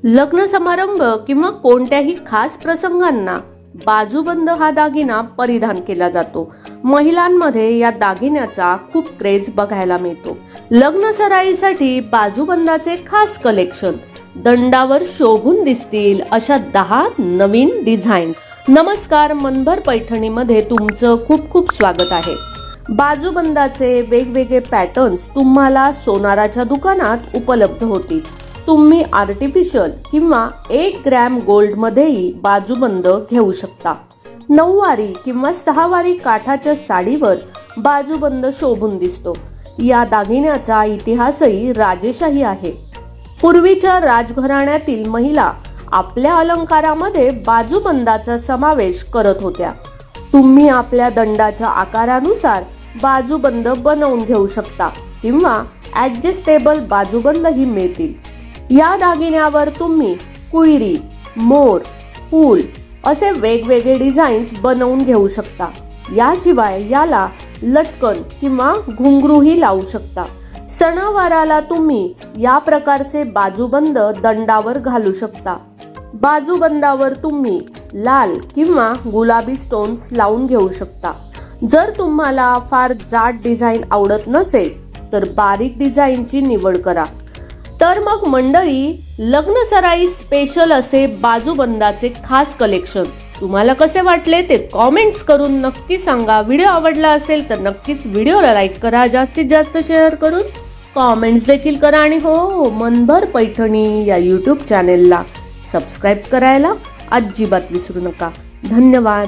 लग्न समारंभ किंवा कोणत्याही खास प्रसंगांना बाजूबंद हा दागिना परिधान केला जातो। महिलांमध्ये या दागिन्याचा खूप क्रेज बघायला मिळतो। लग्न सराईसाठी बाजूबंदाचे खास कलेक्शन, दंडावर शोभून दिसतील अशा 10 नवीन डिझाईन्स। नमस्कार, मनभर पैठणीमध्ये तुमचं खूप खूप स्वागत आहे। बाजूबंदाचे वेगवेगळे पॅटर्न्स तुम्हाला सोनाराच्या दुकानात उपलब्ध होतील। तुम्ही आर्टिफिशियल किंवा 1 ग्रॅम गोल्ड मध्येही बाजूबंद घेऊ शकता। 9 वारी किंवा 6 वारी काठाच्या साडीवर बाजूबंद शोभून दिसतो। या दागिन्याचा इतिहासही राजेशाही आहे। पूर्वीच्या राजघराण्यातील महिला आपल्या अलंकारामध्ये बाजूबंदाचा समावेश करत होत्या। तुम्ही आपल्या दंडाच्या आकारानुसार बाजूबंद बनवून घेऊ शकता किंवा ऍडजस्टेबल बाजूबंदही मिळतील। या दागिन्यावर तुम्ही कुळीरी, मोर, फूल असे वेगवेगळे डिझाईन्स बनवून घेऊ शकता। याशिवाय याला लटकन किंवा घुंगरूही लावू शकता। सणावाराला तुम्ही या प्रकारचे बाजूबंद दंडावर घालू शकता। बाजूबंदावर तुम्ही लाल किंवा गुलाबी स्टोन्स लावून घेऊ शकता। जर तुम्हाला फार जाड डिझाईन आवडत नसेल तर बारीक डिझाईनची निवड करा। तर मग मंडळी, लग्न सराई स्पेशल असे बाजूबंदाचे खास कलेक्शन तुम्हाला कसे वाटले ते कमेंट्स करून नक्की सांगा। व्हिडिओ आवडला असेल तर नक्कीच व्हिडिओला लाईक करा, जास्तीत जास्त शेअर करून कमेंट्स देखील करा आणि हो, मनभर पैठणी या YouTube चॅनेलला सबस्क्राईब करायला अजिबात विसरू नका। धन्यवाद।